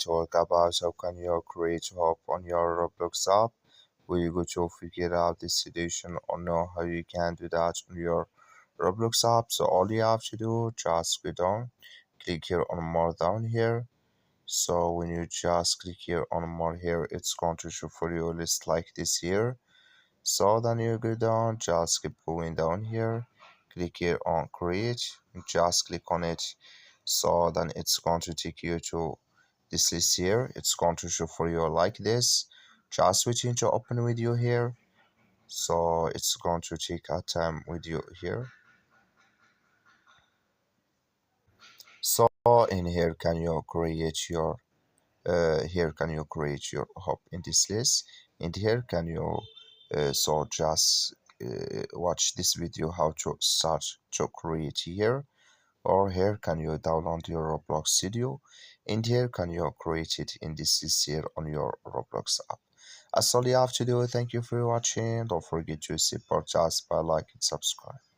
talk about how can you create hub on your Roblox app. We're going to figure out this situation or know how you can do that on your Roblox app. So all you have to do, just go down, click here on more down here. So when you just click here on more here, it's going to show for you a list like this here. So then you go down, just keep going down here, click here on create, just click on it. So then it's going to take you to this list here. It's going to show for you like this. Just switching to open with you here. So it's going to take a time with you here. So in here can you create your here can you create your hub in this list, and here can you so just watch this video how to start to create here, or here can you download your Roblox studio, and here can you create it in this list here on your Roblox app. That's all you have to do. Thank you for watching. Don't forget to support us by like and subscribe.